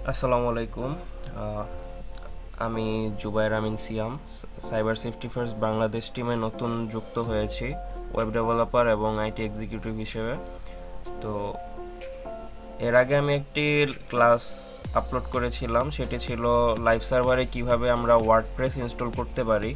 আসসালামু আলাইকুম। আহ, আমি জুবায়ের আমিন সিয়াম, সাইবার সেফটি ফার্স্ট বাংলাদেশ টিমে নতুন যুক্ত হয়েছি ওয়েব ডেভেলপার এবং আইটি এক্সিকিউটিভ হিসেবে। তো এর আগে আমি একটি ক্লাস আপলোড করেছিলাম, সেটি ছিল লাইভ সার্ভারে কিভাবে আমরা ওয়ার্ডপ্রেস ইনস্টল করতে পারি।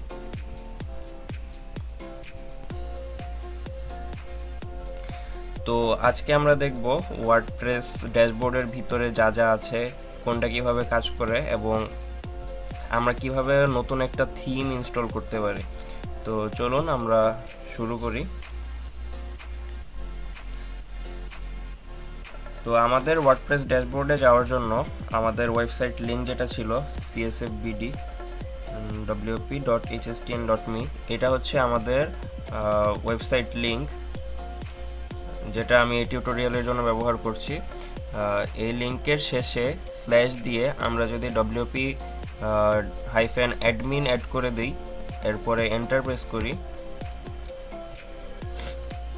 তো আজকে আমরা দেখব ওয়ার্ডপ্রেস ড্যাশবোর্ডের ভিতরে যা যা আছে, কোনটা কিভাবে কাজ করে এবং আমরা কিভাবে নতুন একটা থিম ইনস্টল করতে পারি। তো চলুন আমরা শুরু করি। তো আমাদের ওয়ার্ডপ্রেস ড্যাশবোর্ডে যাওয়ার জন্য আমাদের ওয়েবসাইট লিঙ্ক যেটা ছিল csfbd wp.hstn.me, এটা হচ্ছে আমাদের ওয়েবসাইট লিঙ্ক, যেটা আমি এই টিউটোরিয়ালের জন্য ব্যবহার করছি। এই লিঙ্কের শেষে স্ল্যাশ দিয়ে আমরা যদি wp -admin অ্যাড করে দিই, এরপরে এন্টার প্রেস করি,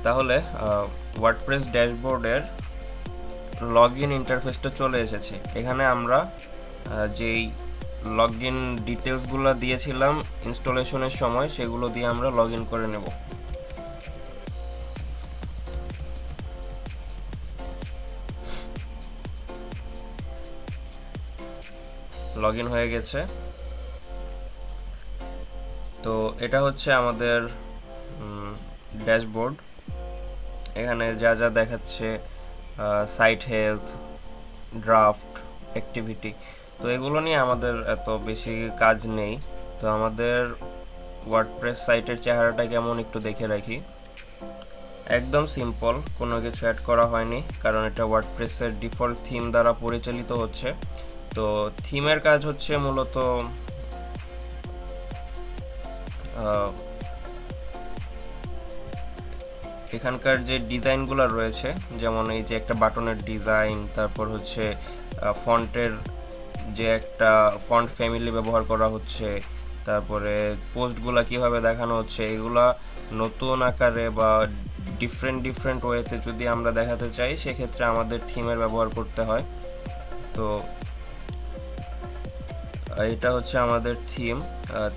তাহলে ওয়ার্ডপ্রেস ড্যাশবোর্ডের লগ ইন ইন্টারফেসটা চলে এসেছে। এখানে আমরা যেই লগ ইন ডিটেলসগুলো দিয়েছিলাম ইনস্টলেশনের সময়, সেগুলো দিয়ে আমরা লগ ইন করে নেব। লগ ইন হয়ে গেছে। তো এটা হচ্ছে আমাদের ড্যাশবোর্ড। এখানে যা যা দেখাচ্ছে, সাইট হেলথ, ড্রাফট, অ্যাক্টিভিটি, তো এগুলো নিয়ে আমাদের এত বেশি কাজ নেই। তো আমাদের ওয়ার্ডপ্রেস সাইটের চেহারাটা কেমন একটু দেখে রাখি। একদম সিম্পল, কোনো কিছু অ্যাড করা হয়নি, কারণ এটা ওয়ার্ডপ্রেসের ডিফল্ট থিম দ্বারা পরিচালিত হচ্ছে। তো থিমের কাজ হচ্ছে মূলত এখানকার যে ডিজাইনগুলো রয়েছে, যেমন এই যে একটা বাটনের ডিজাইন, তারপর হচ্ছে ফন্টের যে একটা ফন্ট ফ্যামিলি ব্যবহার করা হচ্ছে, তারপরে পোস্টগুলো কিভাবে দেখানো হচ্ছে, এগুলা নতুন আকারে বা ডিফারেন্ট ওয়েতে যদি আমরা দেখাতে চাই, সেক্ষেত্রে আমাদের থিমের ব্যবহার করতে হয়। তো এটা হচ্ছে আমাদের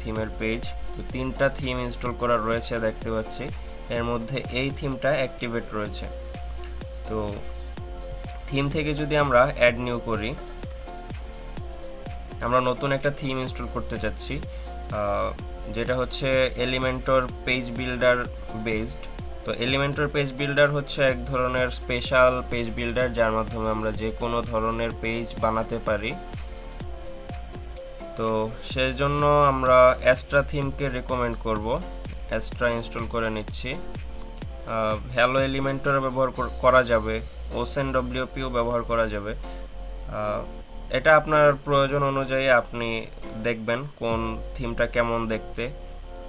থিমের পেজ। তো 3টা থিম ইনস্টল করা রয়েছে দেখতে পাচ্ছি, এর মধ্যে এই থিমটা অ্যাক্টিভেট রয়েছে। তো থিম থেকে যদি আমরা অ্যাড নিউ করি, আমরা নতুন একটা থিম ইনস্টল করতে যাচ্ছি, যেটা হচ্ছে এলিমেন্টর পেজ বিল্ডার বেসড। তো এলিমেন্টর পেজ বিল্ডার হচ্ছে এক ধরনের স্পেশাল পেজ বিল্ডার, যার মাধ্যমে আমরা যে কোনো ধরনের পেজ বানাতে পারি। তো সেই জন্য আমরা অ্যাস্ট্রা থিমকে রেকমেন্ড করব। অ্যাস্ট্রা ইনস্টল করে নিচ্ছি। হ্যালো এলিমেন্টর ব্যবহার করা যাবে, ওসেন ডব্লিউপিও ব্যবহার করা যাবে। এটা আপনার প্রয়োজন অনুযায়ী আপনি দেখবেন কোন থিমটা কেমন দেখতে,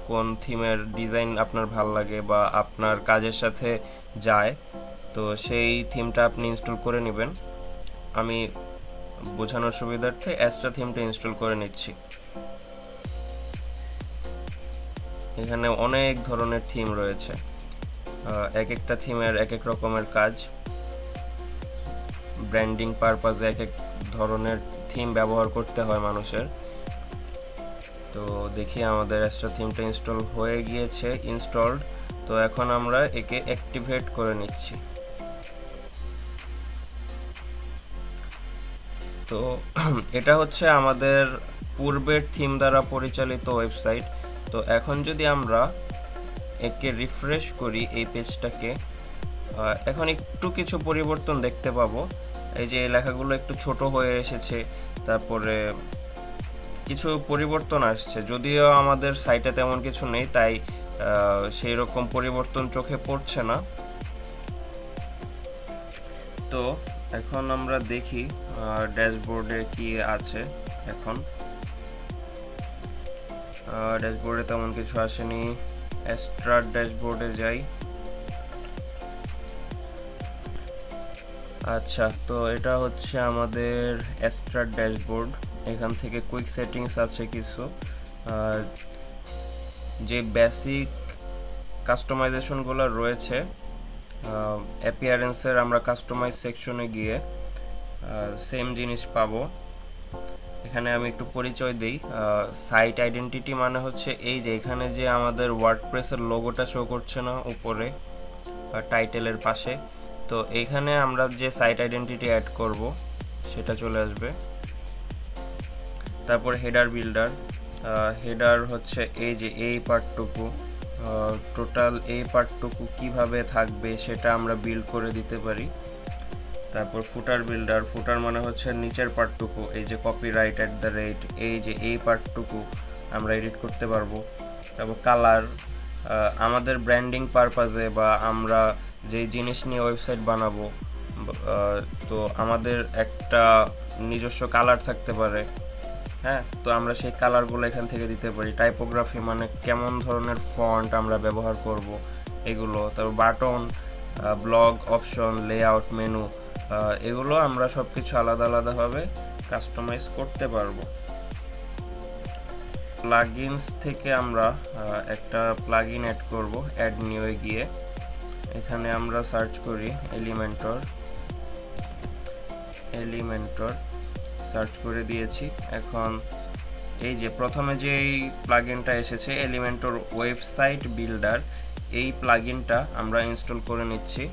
কোন থিমের ডিজাইন আপনার ভাল লাগে বা আপনার কাজের সাথে যায়, তো সেই থিমটা আপনি ইনস্টল করে নেবেন। আমি বোঝানোর সুবিধার্থে অ্যাস্ট্রা থিমটা ইনস্টল করে নিচ্ছি। এখানে অনেক ধরনের থিম রয়েছে, এক একটা থিমের এক এক রকমের কাজ, ব্র্যান্ডিং পারপাজে এক এক ধরনের থিম ব্যবহার করতে হয় মানুষের। তো দেখি আমাদের অ্যাস্ট্রা থিমটা ইনস্টল হয়ে গিয়েছে, ইনস্টলড। তো এখন আমরা একে অ্যাক্টিভেট করে নিচ্ছি। তো এটা হচ্ছে আমাদের পূর্বের থিম দ্বারা পরিচালিত ওয়েবসাইট। তো এখন যদি আমরা একে রিফ্রেশ করি এই পেজটাকে, এখন একটু কিছু পরিবর্তন দেখতে পাবো। এই যে লেখাগুলো একটু ছোট হয়ে এসেছে, তারপরে কিছু পরিবর্তন আসছে, যদিও আমাদের সাইটে তেমন কিছু নেই, তাই সেই রকম পরিবর্তন চোখে পড়ছে না। তো এখন আমরা দেখি ড্যাশবোর্ডে কি আছে। এখন ড্যাশবোর্ডে তেমন কিছু আসেনি। অ্যাস্ট্রা ড্যাশবোর্ডে যাই। আচ্ছা, তো এটা হচ্ছে আমাদের অ্যাস্ট্রা ড্যাশবোর্ড। এখান থেকে কুইক সেটিংস আছে কিছু, যে বেসিক কাস্টমাইজেশনগুলো রয়েছে। অ্যাপিয়ারেন্সের আমরা কাস্টমাইজ সেকশনে গিয়ে সেম জিনিস পাবো। এখানে আমি একটু পরিচয় দিই। সাইট আইডেন্টিটি মানে হচ্ছে এই যে এখানে যে আমাদের ওয়ার্ডপ্রেসের লোগোটা শো করছে না উপরে টাইটেলের পাশে, তো এইখানে আমরা যে সাইট আইডেন্টিটি অ্যাড করব সেটা চলে আসবে। তারপর হেডার বিল্ডার, হেডার হচ্ছে এই যে এই পার্টটুকু, টোটাল এই পার্টটুকু কিভাবে থাকবে সেটা আমরা বিল্ড করে দিতে পারি। তারপর ফুটার বিল্ডার, ফুটার মানে হচ্ছে নিচের পার্টটুকু, এই যে কপিরাইট @ এই যে এই পার্টটুকু আমরা এডিট করতে পারবো। তারপর কালার, আমাদের ব্র্যান্ডিং পারপাজে বা আমরা যেই জিনিস নিয়ে ওয়েবসাইট বানাবো, তো আমাদের একটা নিজস্ব কালার থাকতে পারে। হ্যাঁ, তো আমরা সেই কালারগুলো এখান থেকে দিতে পারি। টাইপোগ্রাফি মানে কেমন ধরনের ফন্ট আমরা ব্যবহার করব এগুলো। তারপর button, blog option, layout, menu, এগুলো আমরা সব কিছু আলাদা আলাদাভাবে কাস্টমাইজ করতে পারবো। প্লাগইনস থেকে আমরা একটা প্লাগইন অ্যাড করব। অ্যাড নিউয়ে গিয়ে এখানে আমরা সার্চ করি এলিমেন্টর সার্চ করে দিয়েছি। এখন এই যে প্রথমে যে এই প্লাগইনটা এসেছে এলিমেন্টর ওয়েবসাইট বিল্ডার, এই প্লাগইনটা আমরা ইনস্টল করে নিচ্ছি।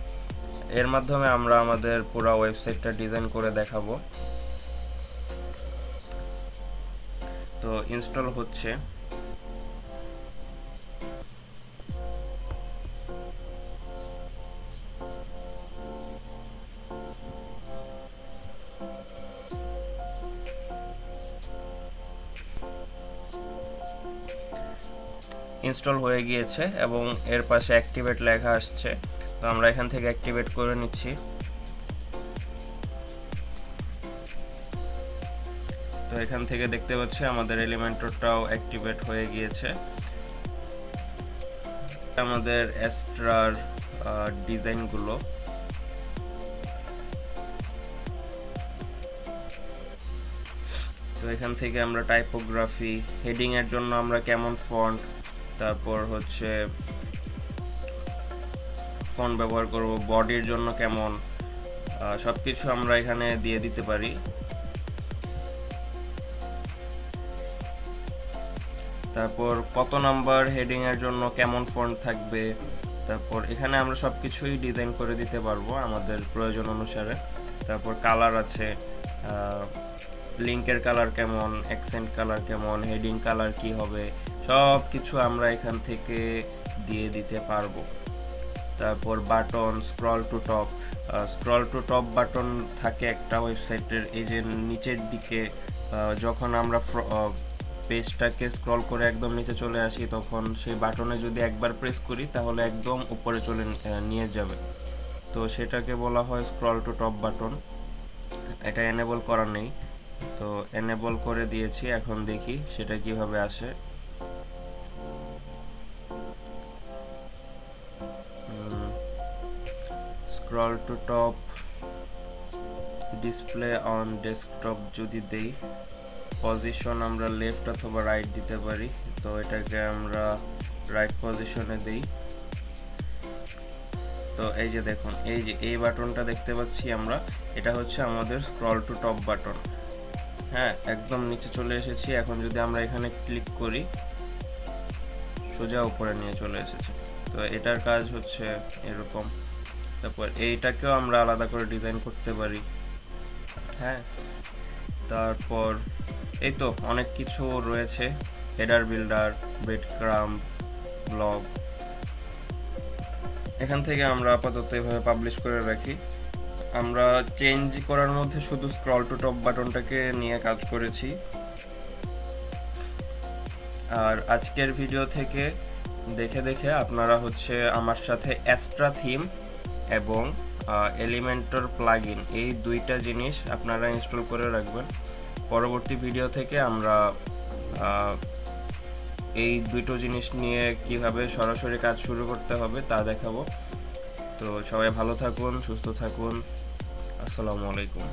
এর মাধ্যমে আমরা আমাদের পুরো ওয়েবসাইটটা ডিজাইন করে দেখাবো। তো ইনস্টল হচ্ছে। ইনস্টল হয়ে গিয়েছে এবং এর পাশে অ্যাক্টিভেট লেখা আসছে। তো আমরা এখান থেকে অ্যাক্টিভেট করে নিচ্ছি। তো এখান থেকে দেখতে পাচ্ছি আমাদের এলিমেন্টরটাও অ্যাক্টিভেট হয়ে গিয়েছে। আমাদের অ্যাস্ট্রার ডিজাইনগুলো, তো এখান থেকে আমরা টাইপোগ্রাফি, হেডিং এর জন্য আমরা কেমন ফন্ট, তারপর হচ্ছে ফন্ট ব্যবহার করব, বডির জন্য কেমন, সবকিছু আমরা এখানে দিয়ে দিতে পারি। তারপর কত নাম্বার হেডিং এর জন্য কেমন ফন্ট থাকবে, তারপর এখানে আমরা সবকিছুই ডিজাইন করে দিতে পারবো আমাদের প্রয়োজন অনুসারে। তারপর কালার আছে, লিংকের কালার কেমন, অ্যাকসেন্ট কালার কেমন, হেডিং কালার কি হবে, সব কিছু আমরা এখান থেকে দিয়ে দিতে পারবো। তারপর button, scroll to top button থাকে একটা ওয়েবসাইটের, এই যে নিচের দিকে যখন আমরা পেজটাকে স্ক্রল করে একদম নিচে চলে আসি, তখন সেই বাটনে যদি একবার প্রেস করি তাহলে একদম উপরে চলে নিয়ে যাবে। তো সেটাকে বলা হয় স্ক্রল টু টপ বাটন। এটা এনেবল করা নেই, তো এনেবল করে দিয়েছি। এখন দেখি সেটা কিভাবে আসে। Scroll to top display on desktop যদি দেই, পজিশন আমরা লেফট অথবা রাইট দিতে পারি। তো এটাকে আমরা রাইট পজিশনে দেই। তো এই যে দেখুন, এই যে এই বাটনটা দেখতে পাচ্ছি আমরা, এটা হচ্ছে আমাদের স্ক্রল টু টপ বাটন। হ্যাঁ, একদম নিচে চলে এসেছি। এখন যদি আমরা এখানে ক্লিক করি, সোজা উপরে নিয়ে চলে এসেছে। তো এটার কাজ হচ্ছে এরকম। তারপর এইটাকেও আমরা আলাদা করে ডিজাইন করতে পারি। হ্যাঁ, তারপর এই তো অনেক কিছু রয়েছে, হেডার বিল্ডার, ব্রেডক্রাম্ব, ব্লগ। এখান থেকে আমরা আপাতত এভাবে পাবলিশ করে রাখি। আমরা চেঞ্জ করার মধ্যে শুধু স্ক্রল টু টপ বাটনটাকে নিয়ে কাজ করেছি। আর আজকের ভিডিও থেকে দেখে দেখে আপনারা হচ্ছে আমার সাথে অ্যাস্ট্রা থিম এবং এলিমেন্টর প্লাগইন, এই দুইটা জিনিস আপনারা ইনস্টল করে রাখবেন। পরবর্তী ভিডিও থেকে আমরা এই দুটো জিনিস নিয়ে কিভাবে সরাসরি কাজ শুরু করতে হবে তা দেখাবো। তো সবাই ভালো থাকুন, সুস্থ থাকুন। আসসালামু আলাইকুম।